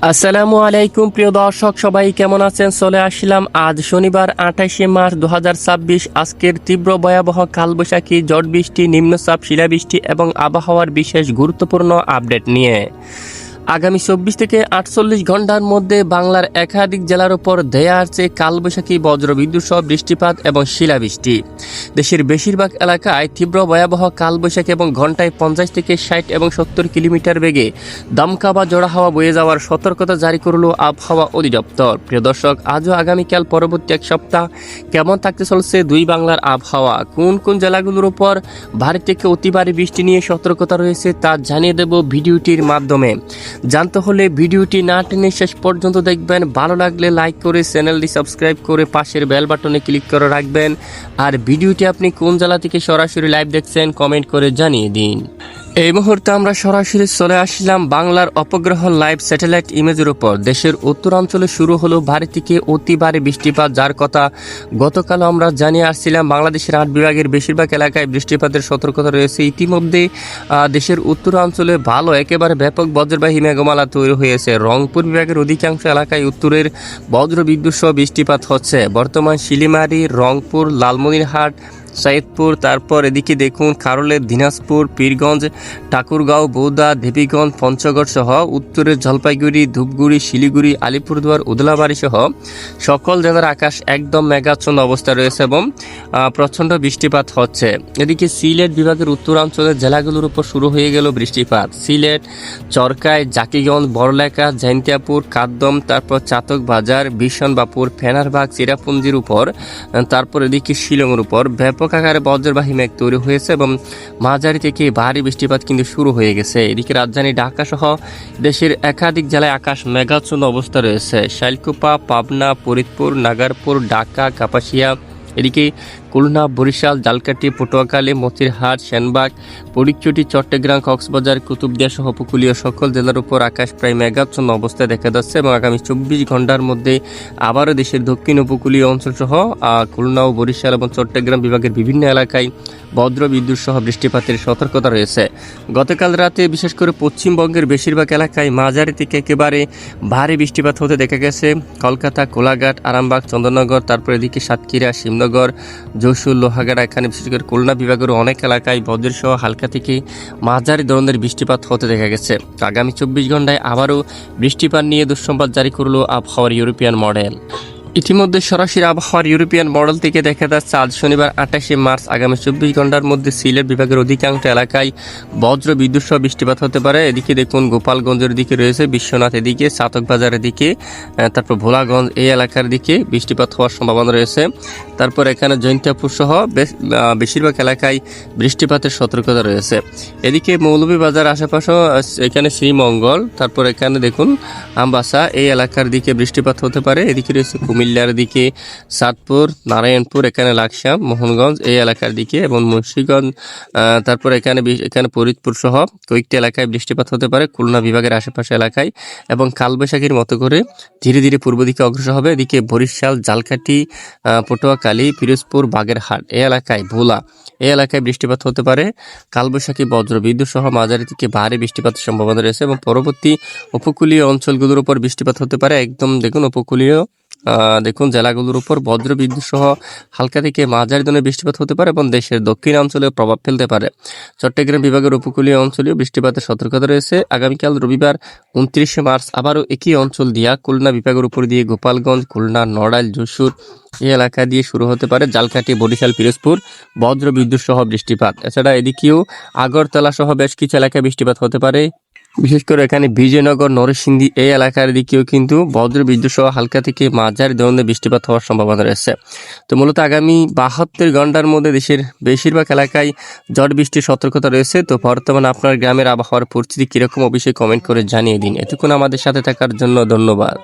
আসসালামু আলাইকুম প্রিয় দর্শক, সবাই কেমন আছেন? চলে আসলাম আজ শনিবার 28শে মার্চ 2026 আজকের তীব্র ভয়াবহ কালবৈশাখী, ঝড় বৃষ্টি, নিম্নচাপ, শিলাবৃষ্টি এবং আবহাওয়ার বিশেষ গুরুত্বপূর্ণ আপডেট নিয়ে। আগামী 24 থেকে 48 ঘন্টার মধ্যে বাংলার একাধিক জেলার উপর ধেয়ে আসছে কালবৈশাখী, বজ্রবিদ্যুৎ সহ বৃষ্টিপাত এবং শিলাবৃষ্টি। দেশের বেশিরভাগ এলাকায় তীব্র ভয়াবহ কালবৈশাখী এবং ঘন্টায় 50 থেকে 60 এবং 70 কিলোমিটার বেগে দমকা বা জোড়া হাওয়া বয়ে যাওয়ার সতর্কতা জারি করল আবহাওয়া অধিদপ্তর। প্রিয় দর্শক, আজও আগামীকাল পরবর্তী এক সপ্তাহ কেমন থাকতে চলছে দুই বাংলার আবহাওয়া, কোন কোন জেলাগুলোর উপর ভারী থেকে অতি ভারী বৃষ্টি নিয়ে সতর্কতা রয়েছে তা জানিয়ে দেব ভিডিওটির মাধ্যমে। জানতে হলে ভিডিওটি না টেনে শেষ পর্যন্ত দেখবেন। ভালো লাগলে লাইক করে চ্যানেলটি সাবস্ক্রাইব করে পাশের বেল বাটনে ক্লিক করে রাখবেন। আর ভিডিওটি আপনি কোন জেলা থেকে সরাসরি লাইভ দেখছেন কমেন্ট করে জানিয়ে দিন। এই মুহূর্তে আমরা সরাসরি চলে আসলাম বাংলার উপগ্রহ লাইভ স্যাটেলাইট ইমেজের উপর। দেশের উত্তরাঞ্চলে শুরু হলো ভারী থেকে অতি ভারী বৃষ্টিপাত, যার কথা গতকাল আমরা জানিয়ে আসছিলাম। বাংলাদেশের 8 বিভাগের বেশিরভাগ এলাকায় বৃষ্টিপাতের সতর্কতা রয়েছে। ইতিমধ্যে দেশের উত্তরাঞ্চলে ভালো একেবারে ব্যাপক বজ্রবাহী মেঘমালা তৈরি হয়েছে। রংপুর বিভাগের অধিকাংশ এলাকায় উত্তরের বজ্রবিদ্যুৎ সহ বৃষ্টিপাত হচ্ছে। বর্তমান শিলিমারি, রংপুর, লালমনিরহাট, সৈয়দপুর, তারপর এদিকে দেখুন খারলের দিনাজপুর, পীরগঞ্জ, ঠাকুরগাঁও, বৌদ্ধা, দেবীগঞ্জ, পঞ্চগড় সহ উত্তরের জলপাইগুড়ি, ধূপগুড়ি, শিলিগুড়ি, আলিপুরদুয়ার, উদলাবাড়ি সহ সকল জেলার আকাশ একদম মেঘাচ্ছন্ন অবস্থা রয়েছে এবং প্রচণ্ড বৃষ্টিপাত হচ্ছে। এদিকে সিলেট বিভাগের উত্তরাঞ্চলের জেলাগুলোর উপর শুরু হয়ে গেল বৃষ্টিপাত। সিলেট, চরকায়, জাকিগঞ্জ, বড়লেখা, জৈন্তিয়াপুর, কাদ্দম, তারপর চাতক বাজার, বিশনবাপুর, ফেনারবাগ, চিরাপুঞ্জির উপর, তারপর এদিকে শিলংয়ের উপর ব্যাপক আকারে বজ্রবাহী মেঘ তৈরি হয়েছে এবং মাঝারি থেকে ভারী বৃষ্টিপাত কিন্তু শুরু হয়ে গেছে। এদিকে রাজধানী ঢাকা সহ দেশের একাধিক জেলায় আকাশ মেঘাচ্ছন্ন অবস্থা রয়েছে। শাইলকুপা, পাবনা, ফরিদপুর, নাগারপুর, ঢাকা, কাপাসিয়া, এদিকে খুলনা, বরিশাল, জালকাঠি, পটুয়াখালী, মতিরহাট, সেনবাগ, ফটিকছড়ি, চট্টগ্রাম, কক্সবাজার, কুতুবদিয়া সহ উপকূলীয় সকল জেলার উপর আকাশ প্রায় মেঘাচ্ছন্ন অবস্থায় দেখা যাচ্ছে এবং আগামী 24 ঘন্টার মধ্যে আবারও দেশের দক্ষিণ উপকূলীয় অঞ্চল সহ খুলনা ও বরিশাল এবং চট্টগ্রাম বিভাগের বিভিন্ন এলাকায় বজ্রবিদ্যুৎ সহ বৃষ্টিপাতের সতর্কতা রয়েছে। গতকাল রাতে বিশেষ করে পশ্চিমবঙ্গের বেশিরভাগ এলাকায় মাঝারি থেকে একেবারে ভারী বৃষ্টিপাত হতে দেখা গেছে। কলকাতা, কোলাঘাট, আরামবাগ, চন্দননগর, তারপর এদিকে সাতক্ষীরা, শিবনগর, যশোর, লোহাগাড়া, এখানে বিশেষ করে খুলনা বিভাগের অনেক এলাকায় বজ্র সহ হালকা থেকে মাঝারি ধরনের বৃষ্টিপাত হতে দেখা গেছে। আগামী 24 ঘন্টায় আবারও বৃষ্টিপাত নিয়ে দুঃসংবাদ জারি করল আবহাওয়ার ইউরোপিয়ান মডেল। ইতিমধ্যে সরাসরি আবহাওয়ার ইউরোপিয়ান মডেল থেকে দেখা যাচ্ছে আজ শনিবার 28শে মার্চ আগামী 24 ঘন্টার মধ্যে সিলেট বিভাগের অধিকাংশ এলাকায় বজ্র বিদ্যুৎ সহ বৃষ্টিপাত হতে পারে। এদিকে দেখুন গোপালগঞ্জের দিকে রয়েছে বিশ্বনাথ, এদিকে চাতক বাজারের দিকে, তারপর ভোলাগঞ্জ এই এলাকার দিকে বৃষ্টিপাত হওয়ার সম্ভাবনা রয়েছে। তারপর এখানে জৈন্তিয়াপুর সহ বেশিরভাগ এলাকায় বৃষ্টিপাতের সতর্কতা রয়েছে। এদিকে মৌলভীবাজার আশেপাশেও এখানে শ্রীমঙ্গল, তারপর এখানে দেখুন আমবাসা এই এলাকার দিকে বৃষ্টিপাত হতে পারে। এদিকে রয়েছে কুমিল্লার দিকে চাঁদপুর, নারায়ণপুর, এখানে লাকসাম, মোহনগঞ্জ এই এলাকার দিকে এবং মুন্সিগঞ্জ, তারপর এখানে ফরিদপুর সহ কয়েকটি এলাকায় বৃষ্টিপাত হতে পারে। খুলনা বিভাগের আশেপাশে এলাকায় এবং কালবৈশাখীর মতো করে ধীরে ধীরে পূর্ব দিকে অগ্রসর হবে। এদিকে বরিশাল, জালকাঠি, পটুয়াখালী, পিরোজপুর, বাগেরহাট এই এলাকায়, ভোলা এই এলাকায় বৃষ্টিপাত হতে পারে। কালবৈশাখী, বজ্র বিদ্যুৎ সহ মাঝারি থেকে ভারী বৃষ্টিপাতের সম্ভাবনা রয়েছে এবং পরবর্তী উপকূলীয় অঞ্চলগুলোর উপর বৃষ্টিপাত হতে পারে। একদম দেখুন উপকূলীয় জেলাগুলোর উপর বজ্র বিদ্যুৎ সহ হালকা থেকে মাঝারি ধরনের বৃষ্টিপাত হতে পারে এবং দেশের দক্ষিণাঞ্চলে প্রভাব ফেলতে পারে। চট্টগ্রাম বিভাগের উপকূলীয় অঞ্চলেও বৃষ্টিপাতের সতর্কতা রয়েছে। আগামীকাল রবিবার 29শে মার্চ আবারও একই অঞ্চল দিয়া খুলনা বিভাগের উপর দিয়ে গোপালগঞ্জ, খুলনা, নড়াইল, যশোর এই এলাকা দিয়ে শুরু হতে পারে। জালকাঠি, বরিশাল, পিরোজপুর বজ্র বিদ্যুৎ সহ বৃষ্টিপাত। এছাড়া এদিকেও আগরতলা সহ বেশ কিছু এলাকায় বৃষ্টিপাত হতে পারে। বিশেষ করে এখানে বিজয়নগর, নরসিংদী এই এলাকার দিকেও কিন্তু বজ্র বিদ্যুৎ সহ হালকা থেকে মাঝারি ধরনের বৃষ্টিপাত হওয়ার সম্ভাবনা রয়েছে। তো মূলত আগামী 72 ঘন্টার মধ্যে দেশের বেশিরভাগ এলাকায় ঝড় বৃষ্টির সতর্কতা রয়েছে। তো বর্তমানে আপনার গ্রামের আবহাওয়ার পরিস্থিতি কিরকম অবশ্যই কমেন্ট করে জানিয়ে দিন। এতক্ষণ আমাদের সাথে থাকার জন্য ধন্যবাদ।